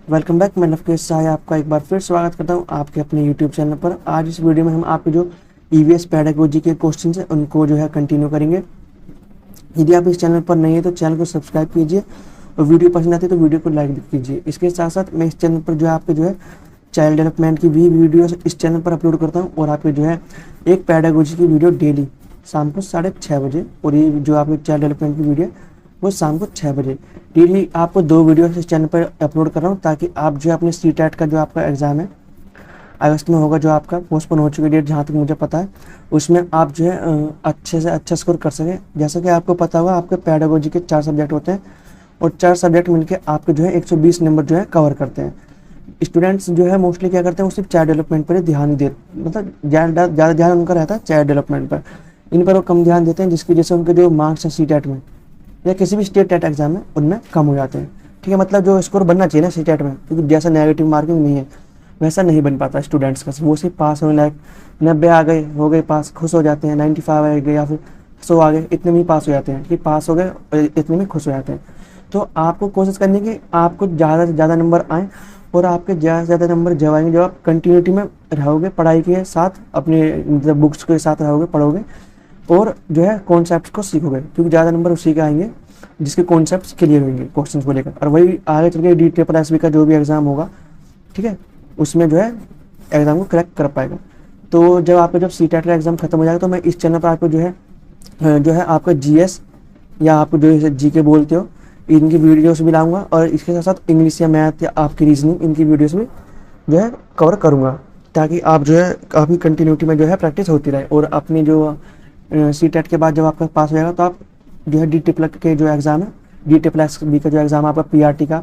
Welcome back. मैं नवकेश साय आपका एक बार फिर स्वागत करता हूं आपके अपने यूट्यूब चैनल पर। आज इस वीडियो में हम आपके जो ईवीएस पेडागोजी के क्वेश्चन हैं उनको जो है कंटिन्यू करेंगे। यदि आप इस चैनल पर नहीं है तो चैनल को सब्सक्राइब कीजिए और वीडियो पसंद आती है तो वीडियो को लाइक भी कीजिए। इसके साथ साथ मैं इस चैनल पर जो है आपके जो है चाइल्ड डेवलपमेंट की भी वीडियो इस चैनल पर अपलोड करता हूँ और आपके जो है एक पेडागोजी की वीडियो डेली शाम को 6:30 बजे, और ये जो आपके चाइल्ड डेवलपमेंट की वीडियो वो शाम को 6 बजे। डेली आपको 2 वीडियो इस चैनल पर अपलोड कर रहा हूँ ताकि आप जो है अपने CTET का जो आपका एग्ज़ाम है अगस्त में होगा, जो आपका पोस्टपोन हो चुकी डेट जहाँ तक मुझे पता है, उसमें आप जो है अच्छे से अच्छा स्कोर कर सकें। जैसा कि आपको पता होगा आपके पेडागोजी के 4 सब्जेक्ट होते हैं और 4 सब्जेक्ट मिलकर आपके जो है 120 नंबर जो है कवर करते हैं। स्टूडेंट्स जो है मोस्टली क्या करते हैं, वो सिर्फ चाइल्ड डेवलपमेंट पर ही ध्यान नहीं देते, मतलब ज़्यादा ध्यान उनका रहता है चाइल्ड डेवलपमेंट पर। इन पर वो कम ध्यान देते हैं, जिसकी वजह से उनके जो मार्क्स हैं CTET में या किसी भी स्टेट टेट एग्जाम में उनमें कम हो जाते हैं। ठीक है, मतलब जो स्कोर बनना चाहिए ना CTET में, क्योंकि जैसा नेगेटिव मार्किंग नहीं है वैसा नहीं बन पाता स्टूडेंट्स का। वो सिर्फ पास होने लायक 90 आ गए, हो गए पास, खुश हो जाते हैं। 95 आ गए या फिर 100 आ गए, इतने में ही पास हो जाते हैं कि पास हो गए, इतने में खुश हो जाते हैं। तो आपको कोशिश करनी है कि आपको ज़्यादा से ज़्यादा नंबर आएँ, और आपके ज़्यादा से ज़्यादा नंबर जब आएंगे जब आप कंटिन्यूटी में रहोगे, पढ़ाई के साथ अपने मतलब बुक्स के साथ रहोगे, पढ़ोगे और जो है कॉन्सेप्ट को सीखोगे, क्योंकि ज़्यादा नंबर उसी के आएंगे जिसके कॉन्सेप्ट्स क्लियर होंगे क्वेश्चंस को लेकर। और वही आगे चल के DSSB का जो भी एग्ज़ाम होगा, ठीक है, उसमें जो है एग्ज़ाम को क्रैक कर पाएगा। तो जब आपका जब CTET का एग्ज़ाम खत्म हो जाएगा तो मैं इस चैनल पर आपको जो है आपका GS या आपको जो है GK बोलते हो, इनकी वीडियोस भी लाऊंगा, और इसके साथ साथ इंग्लिश या मैथ या आपकी रीजनिंग, इनकी वीडियोस भी जो है कवर करूँगा, ताकि आप जो है काफ़ी कंटिन्यूटी में जो है प्रैक्टिस होती रहे। और अपनी जो CTET के बाद जब आपका पास हो जाएगा तो आप जो है DTPLC के जो एग्ज़ाम है, DTPLC का जो एग्ज़ाम है आपका PRT का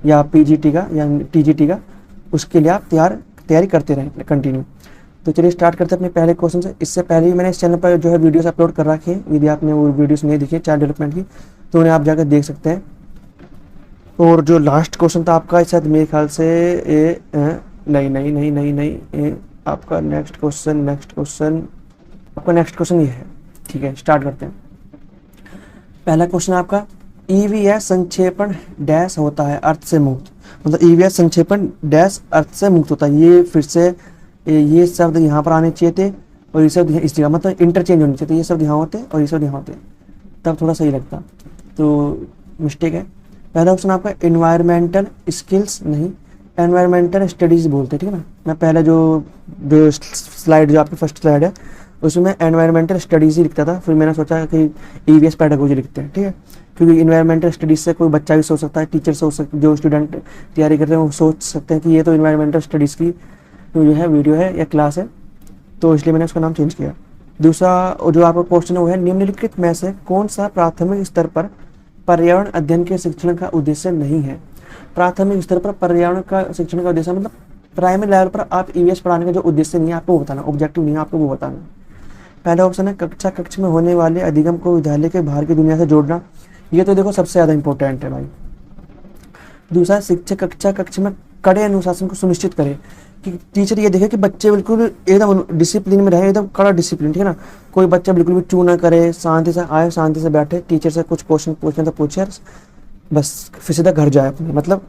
या PGT का या TGT का, उसके लिए आप तैयारी करते रहें कंटिन्यू। तो चलिए स्टार्ट करते हैं अपने पहले क्वेश्चन से। इससे पहले ही मैंने इस चैनल पर जो है वीडियोस अपलोड कर रखे हैं, यदि आपने वो वीडियोस नहीं देखी चाइल्ड डेवलपमेंट की तो उन्हें आप जाकर देख सकते हैं। और जो लास्ट क्वेश्चन था आपका शायद मेरे ख्याल से नहीं, आपका नेक्स्ट क्वेश्चन ये है। ठीक है, स्टार्ट करते हैं। पहला क्वेश्चन आपका, EVS संक्षेपण डैश होता है अर्थ से मुक्त, मतलब EVS संक्षेपण डैश अर्थ से मुक्त होता है। ये फिर से ये शब्द यहाँ पर आने चाहिए थे और ये शब्द इस जगह, मतलब इंटरचेंज होने चाहिए थे। ये शब्द यहाँ होते और ये शब्द यहाँ होते, तब थोड़ा सही लगता, तो मिस्टेक है। पहला ऑप्शन आपका इन्वायरमेंटल स्किल्स, नहीं, एनवायरमेंटल स्टडीज़ बोलते हैं। ठीक है ना, मैं पहले जो स्लाइड जो आपकी फर्स्ट स्लाइड है उसमें एनवायरमेंटल स्टडीज़ ही लिखता था, फिर मैंने सोचा कि EVS पेडागोजी लिखते हैं। ठीक है, क्योंकि इन्वायरमेंटल स्टडीज़ से कोई बच्चा भी सोच सकता है, टीचर सोच सकते, जो स्टूडेंट तैयारी करते हैं वो सोच सकते हैं कि ये तो इन्वायरमेंटल स्टडीज़ की जो है वीडियो है या क्लास है, तो इसलिए मैंने उसका नाम चेंज किया। दूसरा जो आपका क्वेश्चन है वो है, निम्नलिखित में से कौन सा प्राथमिक स्तर पर पर्यावरण अध्ययन के शिक्षण का उद्देश्य नहीं है। प्राथमिक स्तर पर पर्यावरण का शिक्षण का उद्देश्य मतलब प्राइमरी लेवल पर आप EVS पढ़ाने का जो उद्देश्य नहीं है आपको वो बताना, ऑब्जेक्टिव नहीं है आपको वो बताना। पहला ऑप्शन है कक्ष में होने वाले अधिगम को विद्यालय के बाहर की दुनिया से जोड़ना। ये तो देखो सबसे ज़्यादा इंपॉर्टेंट है भाई। दूसरा, शिक्षक कक्ष में कड़े अनुशासन को सुनिश्चित करे, कि टीचर ये देखे कि बच्चे बिल्कुल एकदम डिसिप्लिन में रहे, एकदम कड़ा डिसिप्लिन। ठीक है ना, कोई बच्चा बिल्कुल भी चू ना करे, शांति से आए, शांति से बैठे, टीचर से कुछ क्वेश्चन पूछने तो पूछे, बस फिर सीधा घर जाए अपने, मतलब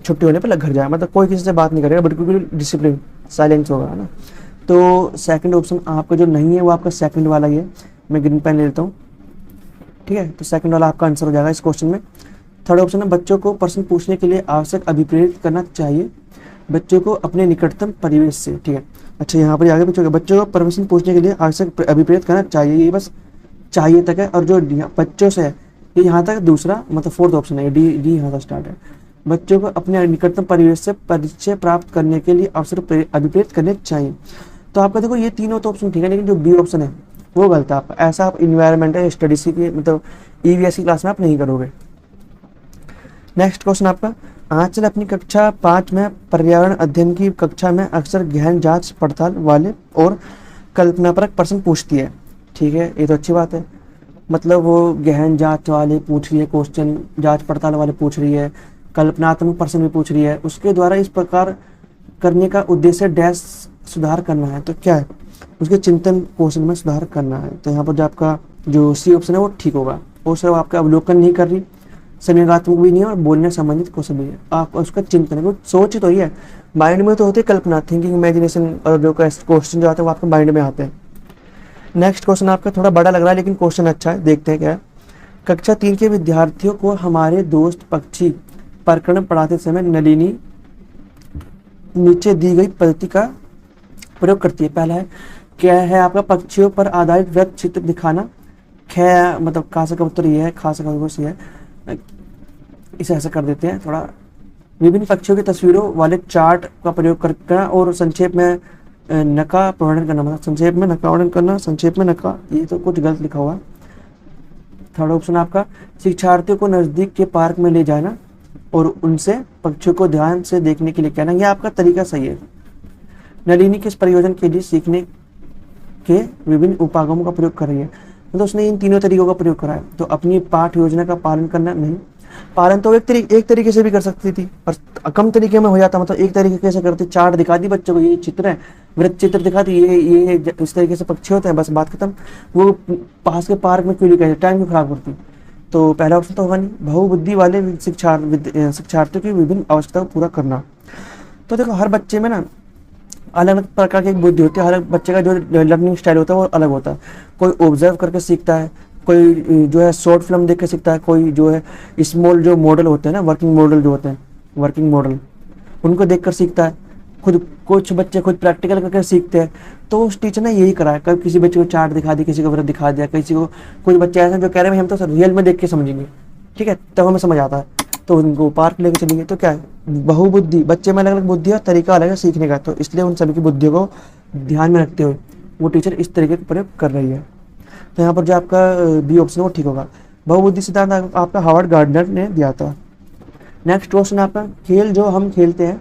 छुट्टी होने पर घर जाए, मतलब कोई किसी से बात नहीं करेगा, बिल्कुल डिसिप्लिन, साइलेंस होगा ना। तो सेकंड ऑप्शन आपका जो नहीं है वो आपका सेकंड वाला ही है। मैं ग्रीन पेन ले लेता हूँ। ठीक है, तो सेकंड वाला आपका आंसर हो जाएगा इस क्वेश्चन में। थर्ड ऑप्शन है, बच्चों को प्रश्न पूछने के लिए आवश्यक अभिप्रेरित करना चाहिए बच्चों को अपने निकटतम परिवेश से। ठीक है, अच्छा यहाँ पर आगे बच्चों को प्रश्न पूछने के लिए आवश्यक अभिप्रेरित करना चाहिए, ये बस चाहिए तक है, और जो बच्चों से है ये यहाँ तक दूसरा, मतलब फोर्थ ऑप्शन है, डी यहाँ से स्टार्ट है। बच्चों को अपने निकटतम परिवेश से परिचय प्राप्त करने के लिए अवसर अभिप्रेरित करने चाहिए। तो आपका देखो ये तीनों तो ऑप्शन ठीक है, लेकिन जो बी ऑप्शन है वो गलत है आपका। ऐसा आप इन्वायरमेंटल स्टडीज की मतलब EVS की क्लास में आप नहीं करोगे। नेक्स्ट क्वेश्चन आपका, आंचल अपनी कक्षा 5 में पर्यावरण अध्ययन की कक्षा में अक्सर गहन जांच पड़ताल वाले और कल्पनापरक प्रश्न पूछती है। ठीक है, ये तो अच्छी बात है, मतलब वो गहन जांच वाले पूछ रही है क्वेश्चन, जांच पड़ताल वाले पूछ रही है, कल्पनात्मक प्रश्न भी पूछ रही है, उसके द्वारा इस प्रकार करने का उद्देश्य डैश सुधार करना है। तो क्या है, उसके चिंतन कौशल में सुधार करना है। तो यहाँ पर जो आपका जो सी ऑप्शन है वो ठीक होगा। और सिर्फ आपका अवलोकन नहीं कर रही, संयोगात्मक भी नहीं है और बोलने संबंधित कौशल भी है। आप उसका चिंतन है, सोच तो ही है, माइंड में तो होती है कल्पना, थिंकिंग, इमेजिनेशन, और जो क्वेश्चन जो आते हैं वो आपके माइंड में आते हैं। नेक्स्ट क्वेश्चन आपका थोड़ा बड़ा लग रहा है लेकिन क्वेश्चन अच्छा है, देखते हैं क्या है। कक्षा 3 के विद्यार्थियों को हमारे दोस्त पक्षी प्रकरण पढ़ाते समय नलिनी नीचे दी गई पद्धति का प्रयोग करती है। पहला है, क्या है आपका, पक्षियों पर आधारित वृत्त चित्र दिखाना। ख मतलब का का उत्तर ये है, खा का उत्तर ये है, इसे ऐसा कर देते हैं थोड़ा। विभिन्न पक्षियों की तस्वीरों वाले चार्ट का प्रयोग करना और संक्षेप में नका प्रवर्णन करना, मतलब संक्षेप में नका वर्णन करना, संक्षेप में नका, ये तो कुछ गलत लिखा हुआ है। थर्ड ऑप्शन आपका, शिक्षार्थियों को नजदीक के पार्क में ले जाना और उनसे पक्षियों को ध्यान से देखने के लिए कहना, यह आपका तरीका सही है। नलिनी किस प्रयोजन के लिए सीखने के विभिन्न उपागमों का प्रयोग कर रही है, मतलब उसने इन तीनों तरीकों का प्रयोग करा है। तो अपनी पाठ योजना का पालन करना, नहीं, पालन तो एक तरीके से भी कर सकती थी पर कम तरीके में हो जाता, मतलब एक तरीके कैसे करती, चार्ट दिखा दी बच्चों को, ये चित्र है, वृत्त चित्र दिखा दी, ये इस तरीके से पक्षी होते हैं, बस बात खत्म। वो पास के पार्क में क्यों लिखा, टाइम क्यों खराब करती। तो पहला ऑप्शन तो होगा नहीं। बहुबुद्धि वाले शिक्षार्थियों की विभिन्न आवश्यकताओं को पूरा करना। तो देखो हर बच्चे में ना अलग अलग प्रकार की बुद्धि होती है, हर बच्चे का जो लर्निंग स्टाइल होता है वो अलग होता है। कोई ऑब्जर्व करके सीखता है, कोई जो है शॉर्ट फिल्म देख के सीखता है, कोई जो है स्मॉल जो मॉडल होते हैं ना, वर्किंग मॉडल जो होते हैं, वर्किंग मॉडल, उनको देखकर सीखता है। खुद कुछ बच्चे खुद प्रैक्टिकल करके सीखते हैं। तो उस टीचर ने यही करा है, कभी किसी बच्चे को चार्ट दिखा दी, किसी को वृत्त दिखा दिया, किसी को, कुछ बच्चे ऐसे जो कह रहे हैं हम तो रियल में देख के समझेंगे, ठीक है, तब हमें समझ आता है, तो उनको पार्क लेके चलेंगे। तो क्या है, बहुबुद्धि, बच्चे में अलग अलग बुद्धि और तरीका अलग है सीखने का, तो इसलिए उन सभी की बुद्धियों को ध्यान में रखते हुए वो टीचर इस तरीके का प्रयोग कर रही है। तो यहाँ पर जो आपका बी ऑप्शन है वो ठीक होगा। बहुबुद्धि सिद्धांत आपका हार्वर्ड गार्डनर ने दिया था। नेक्स्ट क्वेश्चन आपका, खेल जो हम खेलते हैं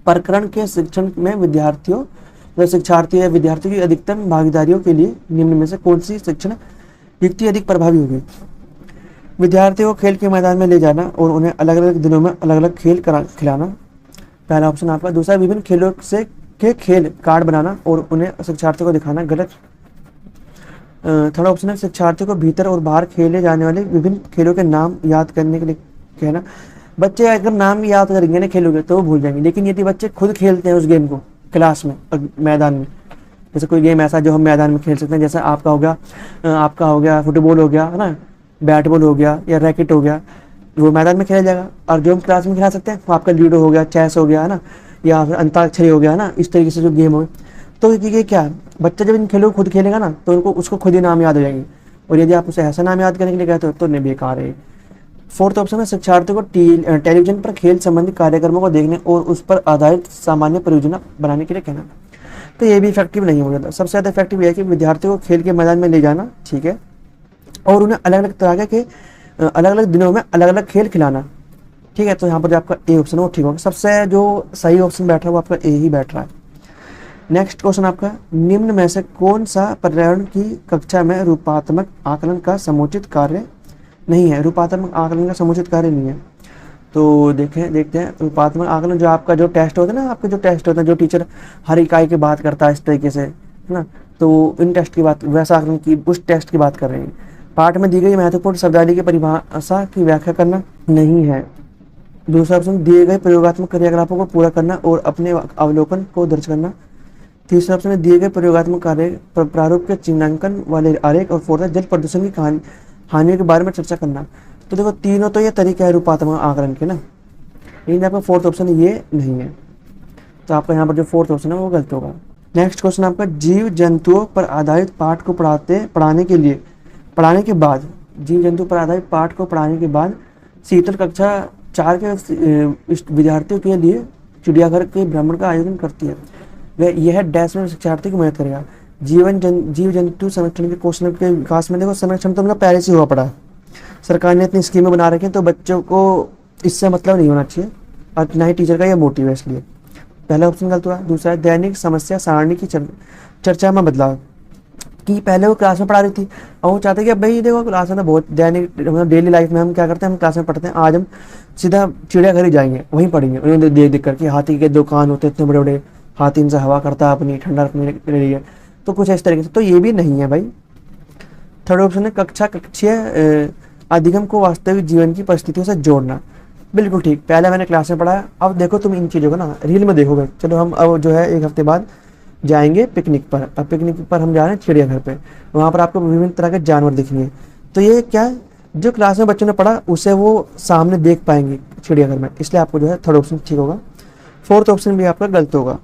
प्रकरण के शिक्षण में विद्यार्थियों शिक्षार्थी या विद्यार्थियों की अधिकतम भागीदारियों के लिए निम्न में से कौन सी शिक्षण युक्ति अधिक प्रभावी होगी। विद्यार्थियों को खेल के मैदान में ले जाना और उन्हें अलग अलग दिनों में अलग अलग खेल खिलाना, पहला ऑप्शन आपका। दूसरा, विभिन्न खेलों से के खेल कार्ड बनाना और उन्हें शिक्षार्थियों को दिखाना, गलत। थर्ड ऑप्शन है, शिक्षार्थियों को भीतर और बाहर खेले जाने वाले विभिन्न खेलों के नाम याद करने के लिए कहना। बच्चे अगर नाम याद करेंगे ना खेलोगे तो वो भूल जाएंगे, लेकिन यदि बच्चे खुद खेलते हैं उस गेम को क्लास में मैदान में, जैसे कोई गेम ऐसा जो हम मैदान में खेल सकते हैं, जैसे आपका हो गया फुटबॉल हो गया है ना, बैट बॉल हो गया या रैकेट हो गया, वो मैदान में खेला जाएगा। और जो हम क्लास में खिला सकते हैं वो आपका लूडो हो गया, चेस हो गया है ना, या फिर अंताक्षरी हो गया है ना, इस तरीके से जो गेम हो। तो ये क्या है, बच्चा जब इन खेलों को खुद खेलेगा ना तो उनको उसको खुद ही नाम याद हो जाएंगे, और यदि आप उसे ऐसा नाम याद करने के लिए कहते हो तो बेकार है। फोर्थ ऑप्शन है, शिक्षार्थियों को टेलीविजन पर खेल संबंधी कार्यक्रमों को देखने और उस पर आधारित सामान्य परियोजना बनाने के लिए कहना। तो ये भी इफेक्टिव नहीं हो जाता। सबसे ज़्यादा इफेक्टिव यह है कि विद्यार्थियों को खेल के मैदान में ले जाना, ठीक है, और उन्हें अलग अलग तरह के अलग अलग दिनों में अलग अलग खेल खिलाना, ठीक है। तो यहाँ पर जो आपका ए ऑप्शन है वो ठीक होगा। सबसे जो सही ऑप्शन बैठ रहा है वो आपका ए ही बैठ रहा है। नेक्स्ट क्वेश्चन आपका, निम्न में से कौन सा पर्यावरण की कक्षा में रूपात्मक आकलन का समुचित कार्य नहीं है। रूपात्मक आकलन का समुचित कार्य नहीं है। तो देखते हैं रूपात्मक आकलन, जो आपका जो टेस्ट होता है ना, आपके जो टेस्ट होता है, जो टीचर हर इकाई की बात करता है इस तरीके से, है ना, तो इन टेस्ट की बात, वैसा आकलन की उस टेस्ट की बात कर रहे हैं। पाठ में दी गई महत्वपूर्ण शब्दावली की परिभाषा की व्याख्या करना नहीं है। दूसरा ऑप्शन, दिए गए प्रयोगात्मक क्रियाकलापों को पूरा करना और अपने अवलोकन को दर्ज करना। तीसरा ऑप्शन है, दिए गए प्रयोगात्मक कार्य प्रारूप के चिन्हांकन वाले आरेख। और फोर्थ है, जल प्रदूषण की हानियों के बारे में चर्चा करना। तो देखो तीनों तो ये तरीका है रूपात्मक आकलन के ना, लेकिन आपका फोर्थ ऑप्शन ये नहीं है, तो आपका यहाँ पर जो फोर्थ ऑप्शन है वो गलत होगा। नेक्स्ट क्वेश्चन आपका, जीव जंतुओं पर आधारित पाठ को पढ़ाने के बाद जीव जंतु पर आधारित पाठ को पढ़ाने के बाद शीतल कक्षा 4 के विद्यार्थियों के लिए चिड़ियाघर के भ्रमण का आयोजन करती है। वह यह डैश में शिक्षार्थी को मदद करेगा। जीव जंतु संरक्षण के कौशल के विकास में देखो संरक्षण तो उनका पहले से हुआ पड़ा है, सरकार ने इतनी स्कीमें बना रखी हैं, तो बच्चों को इससे मतलब नहीं होना चाहिए और ना ही टीचर का यह मोटिव है, इसलिए पहला ऑप्शन गलत हुआ। दूसरा है, दैनिक समस्या सारणी की चर्चा में बदलाव, कि पहले वो क्लास में पढ़ा रही थी और वो चाहते कि अब भाई देखो क्लास में तो बहुत दैनिक मतलब डेली लाइफ में हम क्या करते हैं, हम क्लास में पढ़ते हैं, आज हम सीधा चिड़ियाघर ही जाएंगे, वहीं पढ़ेंगे। उन्होंने देख करके हाथी के दुकान होते इतने बड़े बड़े, हाथी इनसे हवा करता है अपनी ठंडा रखने के लिए, तो कुछ इस तरीके से। तो ये भी नहीं है भाई। थर्ड ऑप्शन है, कक्षीय अधिगम को वास्तविक जीवन की परिस्थितियों से जोड़ना। बिल्कुल ठीक, पहले मैंने क्लास में पढ़ा है, अब देखो तुम इन चीज़ों को ना रील में देखोगे। चलो हम अब जो है 1 हफ्ते बाद जाएंगे पिकनिक पर। अब पिकनिक पर हम जा रहे हैं चिड़ियाघर पे, वहाँ पर आपको विभिन्न तरह के जानवर दिखेंगे। तो ये क्या है, जो क्लास में बच्चों ने पढ़ा उसे वो सामने देख पाएंगे चिड़ियाघर में, इसलिए आपको जो है थर्ड ऑप्शन ठीक होगा। फोर्थ ऑप्शन भी आपका गलत होगा।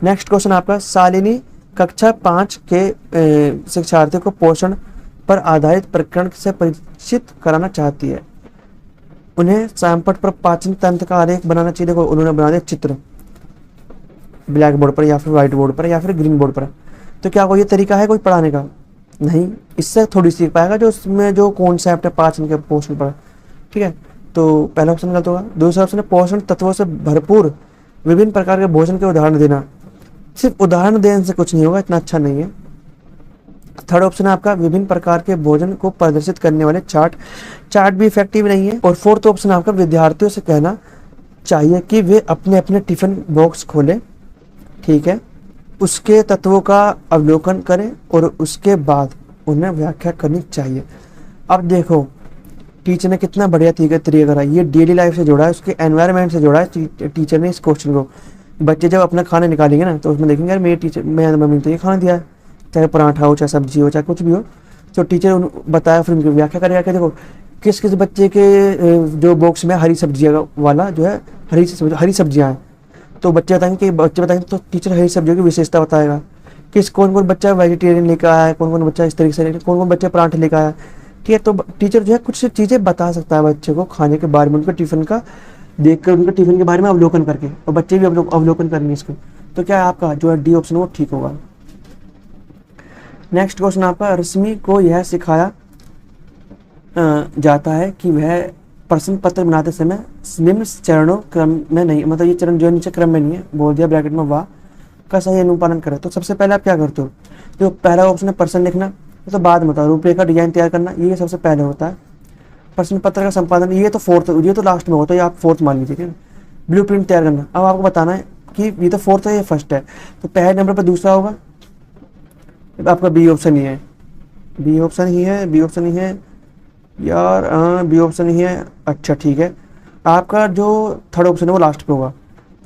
नेक्स्ट क्वेश्चन आपका, शालिनी कक्षा 5 के शिक्षार्थियों को पोषण पर आधारित प्रकरण से परिचित कराना चाहती है। उन्हें चैम्पट पर पाचन तंत्र का आरेख बनाना चाहिए। देखो उन्होंने बना दिया चित्र ब्लैक बोर्ड पर या फिर व्हाइट बोर्ड पर या फिर ग्रीन बोर्ड पर। तो क्या कोई ये तरीका है कोई पढ़ाने का? नहीं, इससे थोड़ी सीख पाएगा जो उसमें जो कॉन्सेप्ट है पाचन के पोषण पर। ठीक है, तो पहला ऑप्शन गलत होगा। दूसरा ऑप्शन है पोषण तत्वों से भरपूर विभिन्न प्रकार के भोजन के उदाहरण देना। सिर्फ उदाहरण देने से कुछ नहीं होगा, इतना अच्छा नहीं है। थर्ड ऑप्शन है आपका विभिन्न प्रकार के भोजन को प्रदर्शित करने वाले चार्ट। चार्ट भी इफेक्टिव नहीं है। और फोर्थ ऑप्शन आपका विद्यार्थियों से कहना चाहिए कि वे अपने अपने टिफिन बॉक्स खोलें, ठीक है, उसके तत्वों का अवलोकन करें और उसके बाद उन्हें व्याख्या करनी चाहिए। अब देखो टीचर ने कितना बढ़िया तरीका करा, ये डेली लाइफ से जोड़ा है, उसके एनवायरनमेंट से जोड़ा है टीचर ने इस क्वेश्चन को। बच्चे जब अपना खाना निकालेंगे ना तो उसमें देखेंगे यार मेरे टीचर मैं मम्मी ने तो ये खाना दिया है, चाहे पराठा हो चाहे सब्जी हो चाहे कुछ भी हो, तो टीचर बताया फिर उनकी व्याख्या करेगा कि देखो किस किस बच्चे के जो बॉक्स में हरी सब्जियाँ वाला जो है हरी सब्जियाँ हैं, तो बच्चे बताएंगे तो टीचर हरी सब्जियों की विशेषता बताएगा। कौन कौन बच्चा वेजिटेरियन लेकर आया है, कौन कौन बच्चा इस तरीके से, कौन कौन बच्चा पराठे लेकर आया। ठीक है, तो टीचर जो है कुछ चीज़ें बता सकता है बच्चे को खाने के बारे में, उनके टिफिन का देखकर, उनके टिफिन के बारे में अवलोकन करके, और बच्चे भी अवलोकन करेंगे इसको। तो क्या आपका जो है डी ऑप्शन वो ठीक होगा। नेक्स्ट क्वेश्चन आपका, रश्मि को यह सिखाया जाता है कि वह प्रश्न पत्र बनाते समय निम्न चरणों क्रम में नहीं, मतलब ये चरण जो नीचे क्रम में नहीं है, बोल दिया ब्रैकेट में वाह का सही अनुपालन करें। तो सबसे पहले आप क्या करते हो, जो पहला ऑप्शन है प्रश्न लिखना, तो बाद में बताओ रूपरेखा डिजाइन तैयार करना, ये सबसे पहले होता है। प्रश्न पत्र का संपादन ये तो फोर्थ, ये तो लास्ट में होता है, ये आप फोर्थ मान लीजिए। ठीक है, ब्लू प्रिंट तैयार करना, अब आपको बताना है कि ये तो फोर्थ है ये फर्स्ट है, तो पहले नंबर पर दूसरा होगा, आपका बी ऑप्शन ही है, बी ऑप्शन ही है, बी ऑप्शन ही है यार, बी ऑप्शन ही है। अच्छा ठीक है, आपका जो थर्ड ऑप्शन है वो लास्ट पे होगा।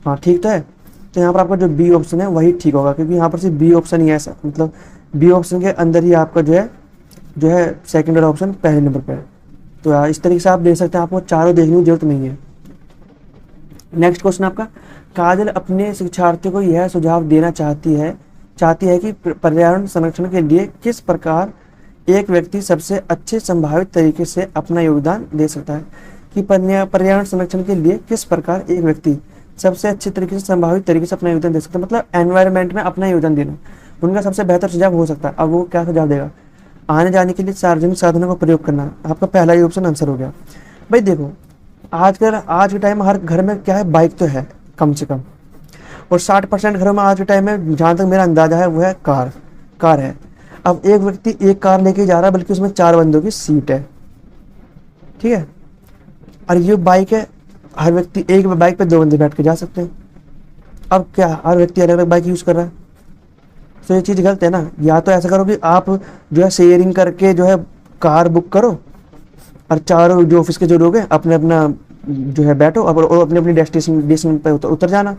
हाँ ठीक तो है, तो यहाँ पर आपका जो बी ऑप्शन है वही ठीक होगा, क्योंकि यहाँ पर सिर्फ बी ऑप्शन ही है ऐसा, मतलब बी ऑप्शन के अंदर ही आपका जो है सेकेंड वाला ऑप्शन पहले नंबर पर है। तो यार इस तरीके से आप देख सकते हैं, आपको चारों देखने की जरूरत नहीं है। नेक्स्ट क्वेश्चन आपका, काजल अपने शिक्षार्थियों को यह सुझाव देना चाहती है कि पर्यावरण संरक्षण के लिए किस प्रकार एक व्यक्ति सबसे अच्छे संभावित तरीके से अपना योगदान दे सकता है। कि पर्यावरण संरक्षण के लिए किस प्रकार एक व्यक्ति सबसे अच्छे तरीके से संभावित तरीके से अपना योगदान दे सकता है, मतलब एनवायरनमेंट में अपना योगदान देना उनका सबसे बेहतर सुझाव हो सकता है। अब वो क्या सुझाव देगा, आने जाने के लिए सार्वजनिक साधनों का प्रयोग करना, आपका पहला ही ऑप्शन आंसर हो गया। भाई देखो आज के टाइम में हर घर में क्या है, बाइक तो है कम से कम, और 60% घरों में आज के टाइम में जहाँ तक मेरा अंदाजा है वो है कार है। अब एक व्यक्ति एक कार लेके जा रहा है, बल्कि उसमें 4 बंदों की सीट है, ठीक है, और ये बाइक है, हर व्यक्ति एक बाइक पे 2 बंदे बैठ के जा सकते हैं। अब क्या हर व्यक्ति अलग अलग बाइक यूज़ कर रहा है, तो ये चीज़ गलत है ना। या तो ऐसा करो कि आप जो है शेयरिंग करके जो है कार बुक करो, और चारों जो ऑफिस के जो लोग हैं अपने अपना जो है बैठो और अपने अपनी डेस्टिनेशन पे उतर जाना।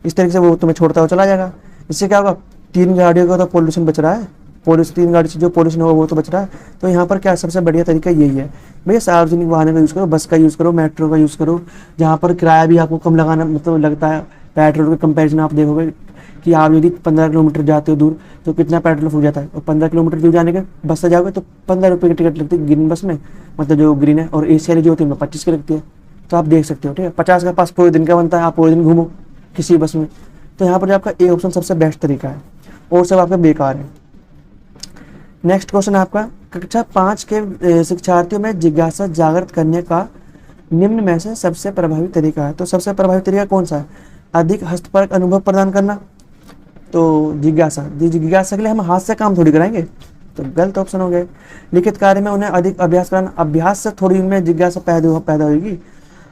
इस तरीके से वो तुम्हें छोड़ता हुआ चला जाएगा। इससे क्या होगा, 3 गाड़ियों का तो पोल्यूशन बच रहा है, 3 गाड़ी से जो पोल्यूशन होगा वो तो बच रहा है। तो यहाँ पर क्या सबसे बढ़िया तरीका यही है भैया, सार्वजनिक वाहनों का यूज़ करो, बस का यूज़ करो, मेट्रो का यूज़ करो, जहाँ पर किराया भी आपको कम लगाना मतलब लगता है। पेट्रोल के कंपेरिजन आप देखोगे कि आप यदि 15 किलोमीटर जाते हो दूर तो कितना पेट्रोल फूक जाता है, और 15 किलोमीटर दूर जाने के बस से जाओगे तो 15 रुपये की टिकट लगती है ग्रीन बस में, मतलब जो ग्रीन है, और एसी वाली जो होती है 25 की लगती है। तो आप देख सकते हो, ठीक है, 50 का पास पूरे दिन का बनता है, आप पूरे दिन घूमो किसी बस में। तो यहाँ पर आपका ए ऑप्शन सबसे बेस्ट तरीका है, और सब आपका बेकार है। नेक्स्ट क्वेश्चन आपका, कक्षा 5 के शिक्षार्थियों में जिज्ञासा जागृत करने का निम्न में से सबसे प्रभावी तरीका है। तो सबसे प्रभावी तरीका कौन सा है, अधिक हस्तपरक अनुभव प्रदान करना। तो जिज्ञासा के लिए हम हाथ से काम थोड़ी कराएंगे, तो गलत ऑप्शन हो गए। लिखित कार्य में उन्हें अधिक अभ्यास कराना, अभ्यास से थोड़ी उनमें जिज्ञासा पैदा होगी।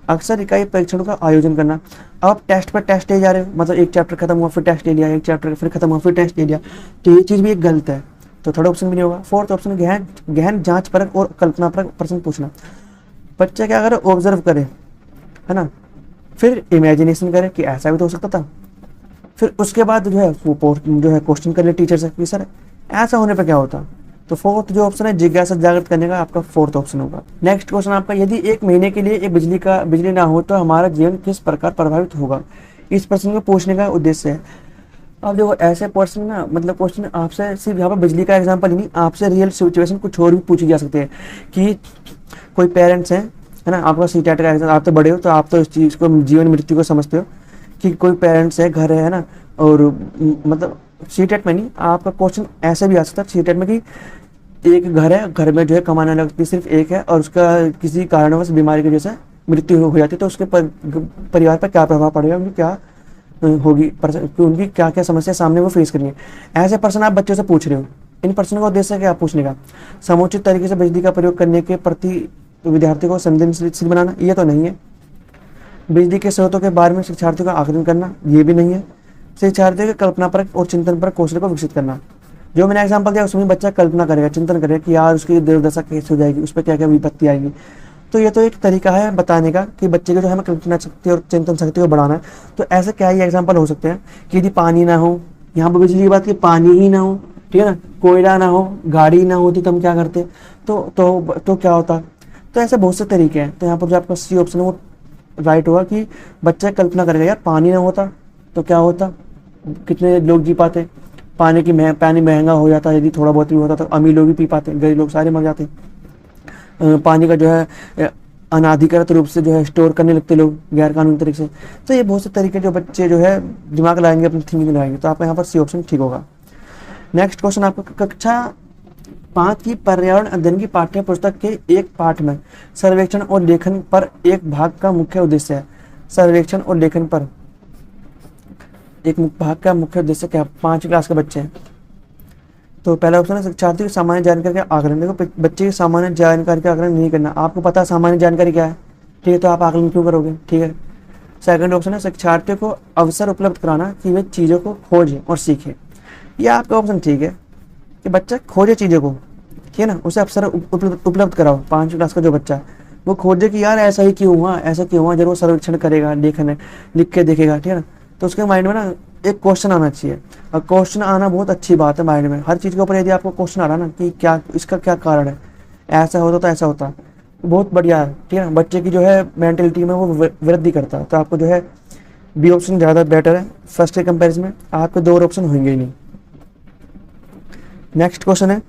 अक्सर इकाई परीक्षणों का आयोजन करना, अब टेस्ट पर टेस्ट ले जा रहे हो, मतलब एक चैप्टर खत्म हुआ फिर टेस्ट ले लिया, एक चैप्टर फिर खत्म हुआ फिर टेस्ट ले लिया, तो ये चीज़ भी एक गलत है। तो थर्ड ऑप्शन भी नहीं होगा। फोर्थ ऑप्शन गहन गहन जांच परख और कल्पना परख प्रश्न पूछना। बच्चा क्या करे, ऑब्जर्व करे, है ना, फिर इमेजिनेशन करे कि ऐसा भी तो हो सकता था, फिर उसके बाद जो है वो जो है क्वेश्चन कर ले टीचर से कि सर ऐसा होने पर क्या होता। तो फोर्थ जो ऑप्शन है जिज्ञासा जागृत करने का, आपका फोर्थ ऑप्शन होगा। नेक्स्ट क्वेश्चन आपका, यदि 1 महीने के लिए बिजली ना हो तो हमारा जीवन किस प्रकार प्रभावित होगा। इस प्रश्न को पूछने का उद्देश्य है। अब देखो ऐसे प्रश्न ना, मतलब क्वेश्चन आपसे सिर्फ यहाँ पर बिजली का एग्जाम्पल ही नहीं, आपसे रियल सिचुएशन कुछ और भी पूछी जा सकते हैं कि कोई पेरेंट्स हैं, है ना, आपका सीटेट का एग्जाम, आप तो बड़े हो तो आप तो इस चीज़ को जीवन मृत्यु को समझते हो कि कोई पेरेंट्स है, घर है ना, और मतलब सीटेट में नहीं, आपका क्वेश्चन ऐसे भी आ सकता है सीटेट में कि एक घर है, घर में जो है कमाने वाला व्यक्ति सिर्फ एक है और उसका किसी कारणवश बीमारी की वजह से मृत्यु हो जाती है, तो उसके परिवार पर क्या प्रभाव पड़ेगा, उनकी क्या होगी, उनकी क्या क्या समस्या सामने वो फेस करेंगे। ऐसे प्रश्न आप बच्चों से पूछ रहे हो। इन प्रश्नों का उद्देश्य क्या पूछने का, समुचित तरीके से बिजली का प्रयोग करने के प्रति विद्यार्थी को संवेदनशील बनाना, ये तो नहीं है। बिजली के स्रोतों के बारे में शिक्षार्थियों का आकलन करना, ये भी नहीं है। शिक्षार्थियों के कल्पना परक और चिंतन परक कौशल को विकसित करना। जो मैंने एग्जाम्पल दिया उसमें बच्चा कल्पना करेगा, चिंतन करेगा कि यार उसकी दुर्दशा कैसे हो जाएगी, उस पर क्या क्या विपत्ति आएगी। तो ये तो एक तरीका है बताने का कि बच्चे को जो है कल्पना शक्ति और चिंतन शक्ति को बढ़ाना है। तो ऐसे क्या ही एग्जाम्पल हो सकते हैं कि यदि पानी ना हो, यहाँ पर बिजली की बात की पानी ही ना हो, ठीक है ना, कोयला ना हो, गाड़ी ना होती तो हम क्या करते, तो क्या होता। तो ऐसे बहुत से तरीके हैं। तो यहाँ पर जो आपका सी ऑप्शन है वो राइट होगा कि बच्चा कल्पना करेगा यार पानी ना होता तो क्या होता, कितने लोग जी पाते, पानी महंगा हो जाता, यदि थोड़ा बहुत भी होता तो अमीर लोग भी पी पाते, गरीब लोग सारे मर जाते। पानी का जो है अनाधिकृत रूप से जो है स्टोर करने लगते लोग गैर कानूनी तरीके से। तो ये बहुत से तरीके जो बच्चे जो है दिमाग लगाएंगे, अपनी थिंकिंग लगाएंगे। तो आपका यहाँ पर सी ऑप्शन ठीक होगा। नेक्स्ट क्वेश्चन आपका, कक्षा 5 की पर्यावरण अध्ययन की पाठ्य पुस्तक के एक पाठ में सर्वेक्षण और लेखन पर एक भाग का मुख्य उद्देश्य है। सर्वेक्षण और लेखन पर एक भाग का मुख्य उद्देश्य क्या, 5वीं क्लास के बच्चे हैं। तो पहला ऑप्शन है शिक्षार्थी की सामान्य जानकारी का आकलन। देखो बच्चे की सामान्य जानकारी का आकलन नहीं करना, आपको पता है सामान्य जानकारी क्या है, ठीक है, तो आप आकलन क्यों करोगे, ठीक है। सेकंड ऑप्शन है शिक्षार्थियों को अवसर उपलब्ध कराना कि वे चीज़ों को खोजें और सीखें। यह आपका ऑप्शन ठीक है कि बच्चा खोजे चीज़ों को, ठीक है ना, उसे अवसर उपलब्ध कराओ। 5वीं क्लास का जो बच्चा है वो खोजे कि यार ऐसा ही क्यों हुआ, ऐसा क्यों हुआ, जब वो सर्वेक्षण करेगा, लेखन लिख के देखेगा, ठीक है ना, तो उसके माइंड में ना एक क्वेश्चन आना चाहिए। और क्वेश्चन आना बहुत अच्छी बात है माइंड में। हर चीज़ के ऊपर यदि आपको क्वेश्चन आ रहा ना कि क्या इसका क्या कारण है, ऐसा होता तो ऐसा होता, बहुत बढ़िया है, ठीक है ना, बच्चे की जो है मेंटलिटी में वो वृद्धि करता है। तो आपको जो है बी ऑप्शन ज़्यादा बेटर है फर्स्ट के कंपेरिजन में, आपके 2 और ऑप्शन होंगे ही नहीं। नेक्स्ट क्वेश्चन है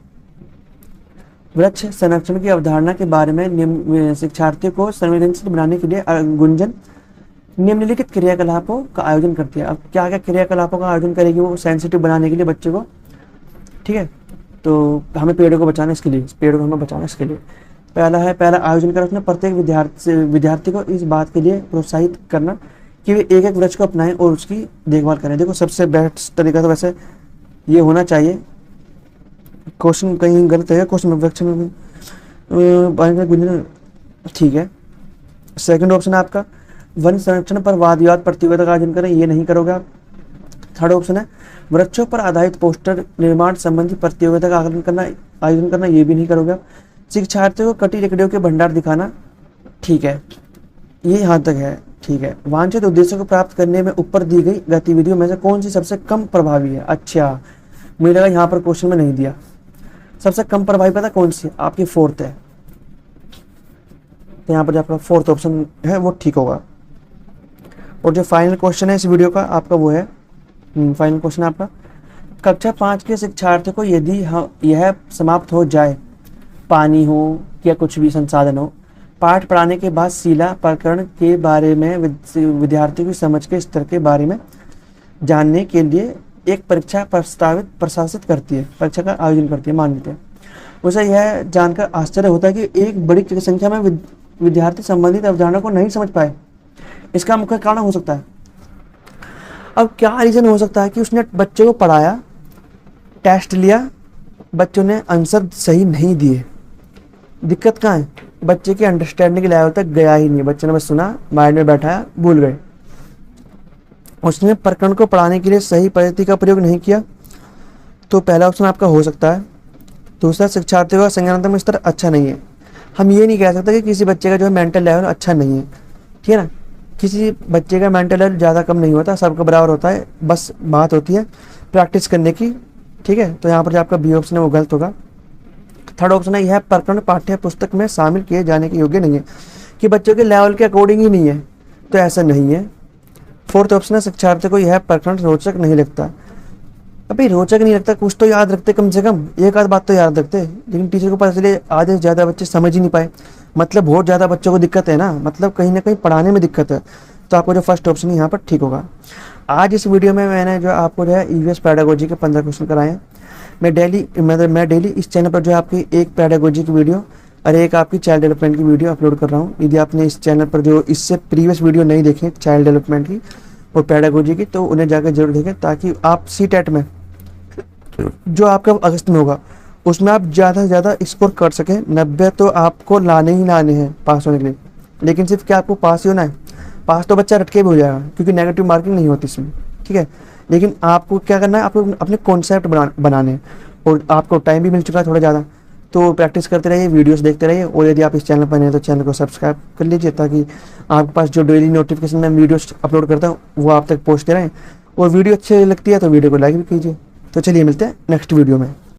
वृक्ष संरक्षण की अवधारणा के बारे में शिक्षार्थियों को संवेदनशील बनाने के लिए गुंजन निम्नलिखित क्रियाकलापों का आयोजन करती है। अब क्या क्या क्रियाकलापों का आयोजन करेगी वो सेंसिटिव बनाने के लिए बच्चे को, ठीक है। तो हमें पेड़ों को बचाना, इसके लिए पेड़ों को हमें बचाना, इसके लिए पहला आयोजन कर उसने प्रत्येक विद्यार्थी को इस बात के लिए प्रोत्साहित करना कि वे एक एक वृक्ष को अपनाएं और उसकी देखभाल करें। देखो सबसे बेस्ट तरीका तो वैसे ये होना चाहिए, क्वेश्चन कहीं गलत है, क्वेश्चन वृक्ष में गुंजन, ठीक है। सेकंड ऑप्शन है आपका वन संरक्षण पर वाद विवाद प्रतियोगिता का आयोजन करें, ये नहीं करोगे आप। थर्ड ऑप्शन है वृक्षों पर आधारित पोस्टर निर्माण संबंधी प्रतियोगिता का आयोजन करना, ये भी नहीं करोगे आप। शिक्षार्थियों को कटी लकड़ियों के भंडार दिखाना, ठीक है, ये यहाँ तक है, ठीक है। वांछित उद्देश्यों को प्राप्त करने में ऊपर दी गई गतिविधियों में से कौन सी सबसे कम प्रभावी है। अच्छा, मुझे लगा यहाँ पर क्वेश्चन में नहीं दिया। सबसे कम प्रभावी पता कौन सी, आपकी फोर्थ है। तो यहाँ पर जो आपका फोर्थ ऑप्शन है वो ठीक होगा। और जो फाइनल क्वेश्चन है इस वीडियो का आपका वो है, फाइनल क्वेश्चन आपका, कक्षा 5 के शिक्षार्थियों को यदि यह समाप्त हो जाए, पानी हो या कुछ भी संसाधन हो, पाठ पढ़ाने के बाद शिला प्रकरण के बारे में विद्यार्थियों की समझ के स्तर के बारे में जानने के लिए एक परीक्षा प्रशासित करती है, परीक्षा का आयोजन करती है, मान लेते हैं। उसे यह जानकर आश्चर्य होता है कि एक बड़ी संख्या में विद्यार्थी संबंधित अवधारणा को नहीं समझ पाए। इसका मुख्य कारण हो सकता है, अब क्या रीजन हो सकता है कि उसने बच्चे को पढ़ाया, टेस्ट लिया, बच्चों ने आंसर सही नहीं दिए। दिक्कत कहाँ है, बच्चे की अंडरस्टैंडिंग के लेवल तक गया ही नहीं, बच्चे ने बस सुना, माइंड में बैठाया, भूल गए। उसने प्रकरण को पढ़ाने के लिए सही पद्धति का प्रयोग नहीं किया। तो पहला ऑप्शन आपका हो सकता है दूसरा, शिक्षार्थियों का संज्ञानात्मक स्तर अच्छा नहीं है। हम ये नहीं कह सकते कि किसी बच्चे का जो है मेंटल लेवल अच्छा नहीं है, ठीक है ना। किसी बच्चे का मेंटल लेवल ज़्यादा कम नहीं होता, सबका बराबर होता है, बस बात होती है प्रैक्टिस करने की, ठीक है। तो यहाँ पर जो आपका बी ऑप्शन है वो गलत होगा। थर्ड ऑप्शन है, यह प्रकरण पाठ्य पुस्तक में शामिल किए जाने के योग्य नहीं है, कि बच्चों के लेवल के अकॉर्डिंग ही नहीं है, तो ऐसा नहीं है। फोर्थ ऑप्शन है, शिक्षार्थी को यह प्रकरण रोचक नहीं लगता। अभी रोचक नहीं लगता, कुछ तो याद रखते, कम से कम एक आध बात तो याद रखते, लेकिन टीचर को पता चले आधे से ज़्यादा बच्चे समझ ही नहीं पाए, मतलब बहुत ज़्यादा बच्चों को दिक्कत है ना, मतलब कहीं ना कहीं पढ़ाने में दिक्कत है। तो आपको जो फर्स्ट ऑप्शन है यहाँ पर ठीक होगा। आज इस वीडियो में मैंने जो आपको जो है ईवीएस पेडागोजी के 15 क्वेश्चन कराए हैं। मैं डेली इस चैनल पर जो है आपकी एक पेडागोजी की वीडियो और एक आपकी चाइल्ड डेवलपमेंट की वीडियो अपलोड कर रहा हूँ। यदि आपने इस चैनल पर जो इससे प्रीवियस वीडियो नहीं देखे चाइल्ड डेवलपमेंट की और पेडागोजी की, तो उन्हें जाकर जरूर देखें, ताकि आप सीटेट में जो आपका अगस्त में होगा उसमें आप ज़्यादा से ज़्यादा स्कोर कर सकें। 90 तो आपको लाने ही लाने हैं पास होने के लिए, लेकिन सिर्फ क्या आपको पास ही होना है? पास तो बच्चा रटके भी हो जाएगा, क्योंकि नेगेटिव मार्किंग नहीं होती इसमें, ठीक है। लेकिन आपको क्या करना है, आपको अपने कॉन्सेप्ट बनाने हैं, और आपको टाइम भी मिल चुका है थोड़ा ज़्यादा, तो प्रैक्टिस करते रहिए, वीडियोस देखते रहिए। और यदि आप इस चैनल पर नए हैं तो चैनल को सब्सक्राइब कर लीजिए, ताकि आपके पास जो डेली नोटिफिकेशन में वीडियोस अपलोड करता हूँ वो आप तक पहुँचते रहें। और वीडियो अच्छी लगती है तो वीडियो को लाइक भी कीजिए। तो चलिए मिलते हैं नेक्स्ट वीडियो में।